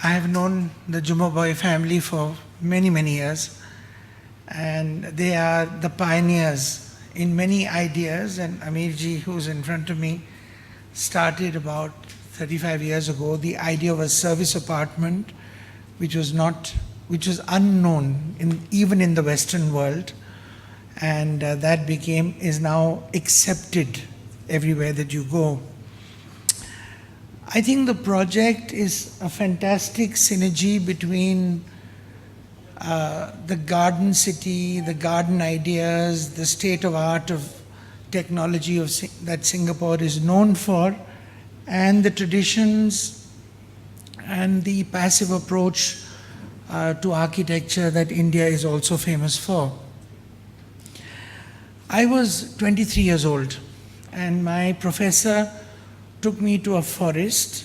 I have known the Jumaboy family for many, many years, and they are the pioneers in many ideas. And Amirji, who's in front of me, started about 35 years ago the idea of a service apartment, which was unknown even in the Western world, and that is now accepted everywhere that you go. I think the project is a fantastic synergy between the garden city, the garden ideas, the state of art of technology that Singapore is known for, and the traditions and the passive approach to architecture that India is also famous for. I was 23 years old, and my professor took me to a forest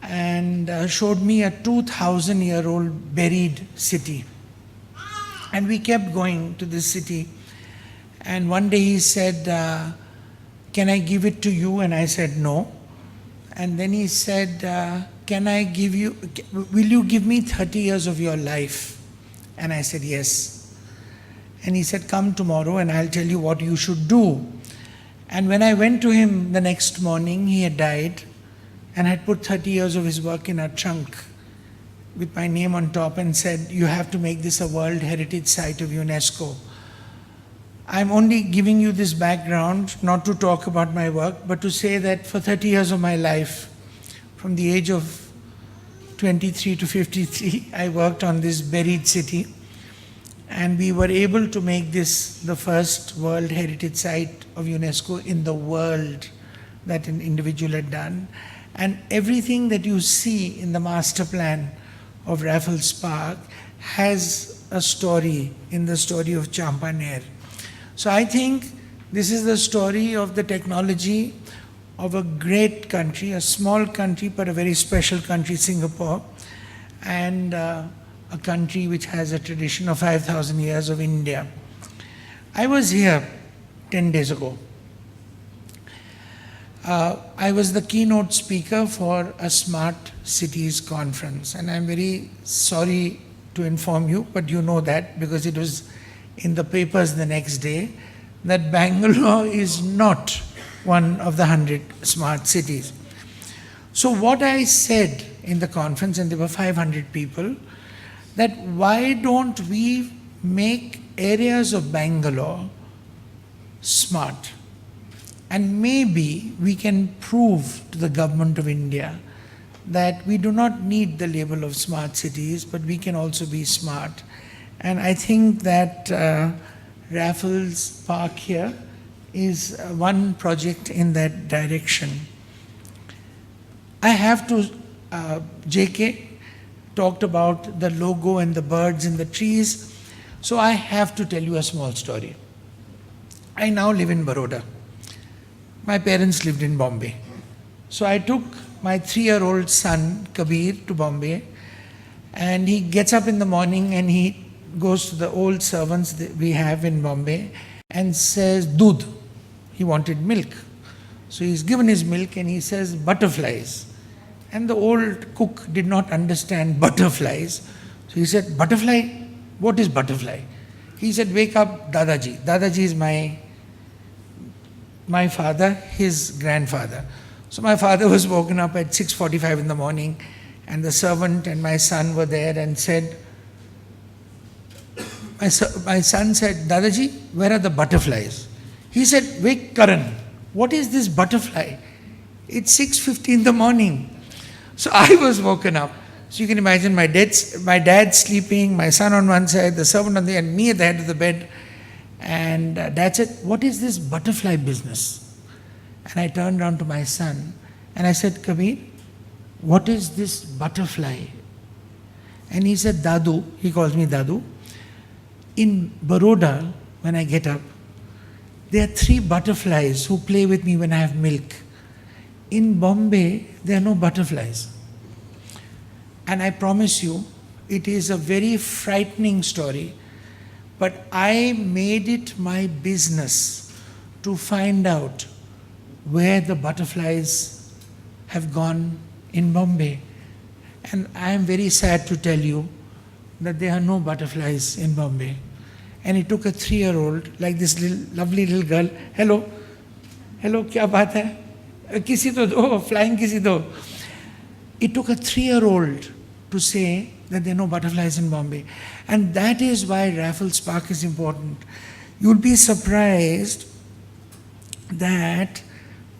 and showed me a 2,000-year-old buried city. And we kept going to this city. And one day he said, can I give it to you? And I said, no. And then he said, will you give me 30 years of your life? And I said, yes. And he said, come tomorrow and I'll tell you what you should do. And when I went to him the next morning, he had died and had put 30 years of his work in a trunk with my name on top and said, you have to make this a World Heritage Site of UNESCO. I'm only giving you this background, not to talk about my work, but to say that for 30 years of my life, from the age of 23 to 53, I worked on this buried city. And we were able to make this the first World Heritage Site of UNESCO in the world that an individual had done. And everything that you see in the master plan of Raffles Park has a story in the story of Champaner. So I think this is the story of the technology of a great country, a small country, but a very special country, Singapore, and a country which has a tradition of 5,000 years of India. I was here 10 days ago. I was the keynote speaker for a Smart Cities conference, and I'm very sorry to inform you, but you know that because it was in the papers the next day, that Bangalore is not one of the 100 smart cities. So what I said in the conference, and there were 500 people, that why don't we make areas of Bangalore smart? And maybe we can prove to the government of India that we do not need the label of smart cities, but we can also be smart. And I think that Raffles Park here is one project in that direction. I have to, JK talked about the logo and the birds and the trees, so I have to tell you a small story. I now live in Baroda. My parents lived in Bombay. So I took my 3-year-old son, Kabir, to Bombay, and he gets up in the morning and he goes to the old servants that we have in Bombay and says, "Doodh." He wanted milk. So he's given his milk and he says, "Butterflies." And the old cook did not understand butterflies. So he said, "Butterfly? What is butterfly?" He said, "Wake up Dadaji." Dadaji is my father, his grandfather. So my father was woken up at 6:45 in the morning, and the servant and my son were there and said, my son said, "Dadaji, where are the butterflies?" He said, "Wake Karan, what is this butterfly? It's 6:50 in the morning." So I was woken up. So you can imagine my dad sleeping, my son on one side, the servant on the other, and me at the head of the bed. And Dad said, "What is this butterfly business?" And I turned around to my son and I said, "Kabir, what is this butterfly?" And he said, "Dadu," he calls me Dadu. "In Baroda, when I get up, there are 3 butterflies who play with me when I have milk. In Bombay, there are no butterflies." And I promise you, it is a very frightening story, but I made it my business to find out where the butterflies have gone in Bombay. And I am very sad to tell you that there are no butterflies in Bombay. And it took a 3-year-old, like this lovely little girl, hello, kya baat hai? Kisi to do, flying kisi do. It took a 3-year-old to say that there are no butterflies in Bombay. And that is why Raffles Park is important. You'll be surprised that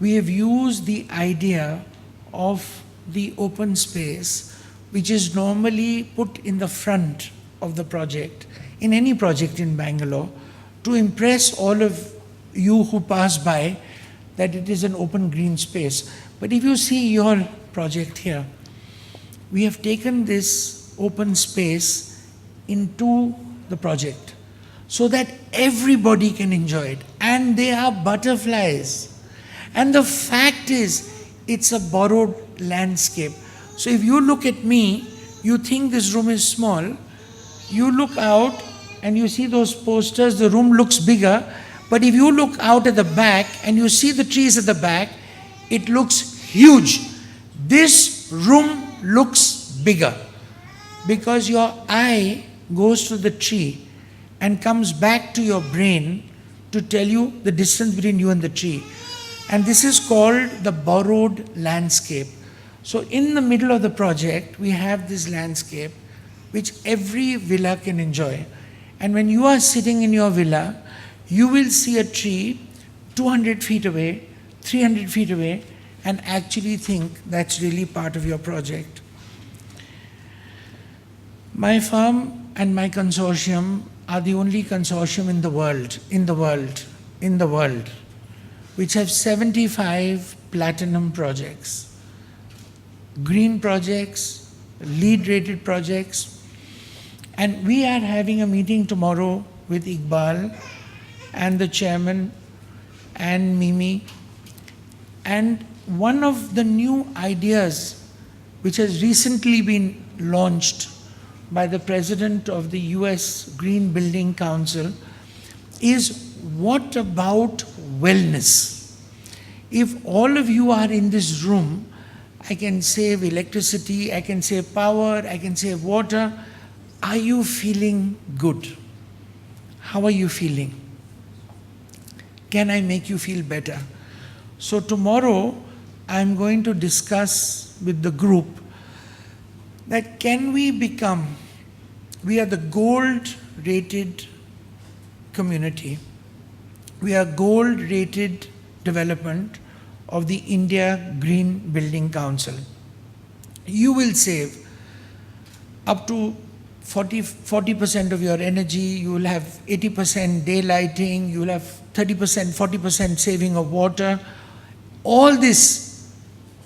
we have used the idea of the open space, which is normally put in the front of the project, in any project in Bangalore, to impress all of you who pass by that it is an open green space. But if you see your project here, we have taken this open space into the project so that everybody can enjoy it. And they are butterflies. And the fact is, it's a borrowed landscape. So if you look at me, you think this room is small. You look out and you see those posters, the room looks bigger. But if you look out at the back and you see the trees at the back, it looks huge. This room looks bigger because your eye goes to the tree and comes back to your brain to tell you the distance between you and the tree. And this is called the borrowed landscape. So in the middle of the project, we have this landscape which every villa can enjoy. And when you are sitting in your villa, you will see a tree 200 feet away, 300 feet away, and actually think that's really part of your project. My firm and my consortium are the only consortium in the world, which have 75 platinum projects, green projects, LEED rated projects. And we are having a meeting tomorrow with Iqbal and the chairman and Mimi. And one of the new ideas which has recently been launched by the president of the US Green Building Council is, what about wellness? If all of you are in this room, I can save electricity, I can save power, I can save water. Are you feeling good? How are you feeling? Can I make you feel better? So tomorrow, I'm going to discuss with the group that we are the gold rated community. We are gold rated development of the India Green Building Council. You will save up to 40% of your energy, you will have 80% daylighting, you will have 30%, 40% saving of water. All this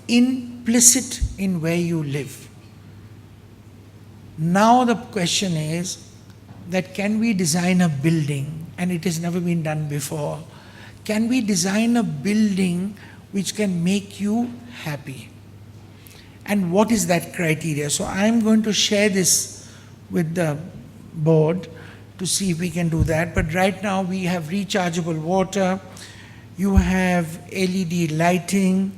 implicit in where you live. Now the question is that can we design a building, and it has never been done before, can we design a building which can make you happy? And what is that criteria? So I'm going to share this with the board to see if we can do that. But right now we have rechargeable water, you have LED lighting,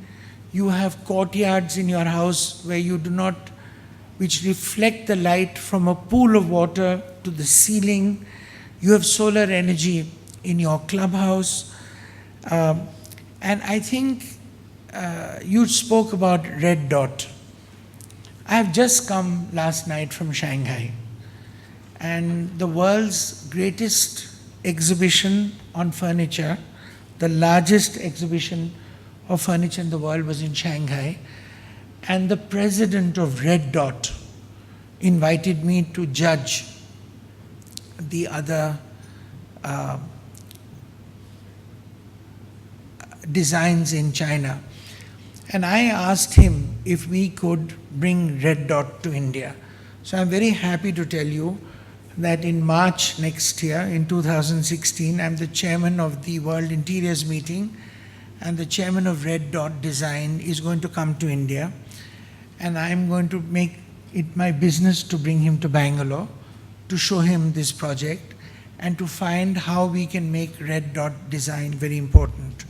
you have courtyards in your house where you do not, which reflect the light from a pool of water to the ceiling. You have solar energy in your clubhouse. And I think you spoke about Red Dot. I have just come last night from Shanghai, and the world's greatest exhibition on furniture, the largest exhibition of furniture in the world, was in Shanghai. And the president of Red Dot invited me to judge the other designs in China. And I asked him if we could bring Red Dot to India. So I'm very happy to tell you that in March next year, in 2016, I'm the chairman of the World Interiors Meeting, and the chairman of Red Dot Design is going to come to India. And I'm going to make it my business to bring him to Bangalore to show him this project and to find how we can make Red Dot design very important.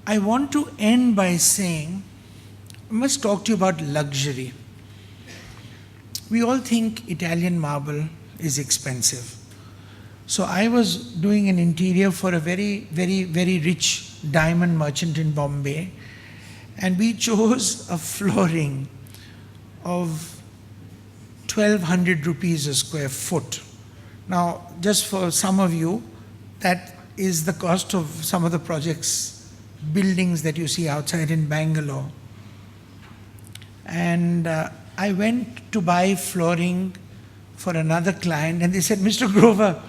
I want to end by saying, I must talk to you about luxury. we all think Italian marble is expensive. So I was doing an interior for a very, very, very rich diamond merchant in Bombay, and we chose a flooring of 1,200 rupees a square foot. Now, just for some of you, that is the cost of some of the projects, buildings that you see outside in Bangalore. And I went to buy flooring for another client, and they said, Mr. Grover,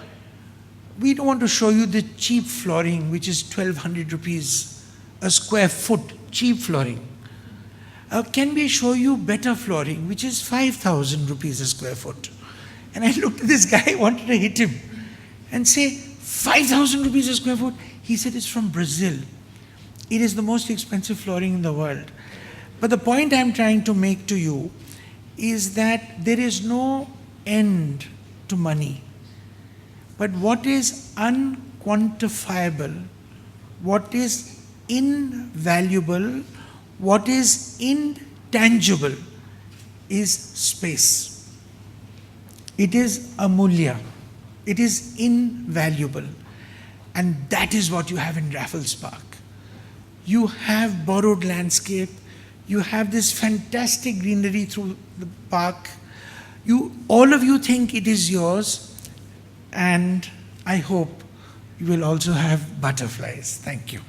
we don't want to show you the cheap flooring, which is 1,200 rupees a square foot, cheap flooring. Can we show you better flooring, which is 5,000 rupees a square foot? And I looked at this guy, wanted to hit him and say, 5,000 rupees a square foot? He said, it's from Brazil. It is the most expensive flooring in the world. But the point I'm trying to make to you is that there is no end to money. But what is unquantifiable, what is invaluable, what is intangible is space. It is amulya. It is invaluable. And that is what you have in Raffles Park. You have borrowed landscape. You have this fantastic greenery through the park. All of you think it is yours. And I hope you will also have butterflies. Thank you.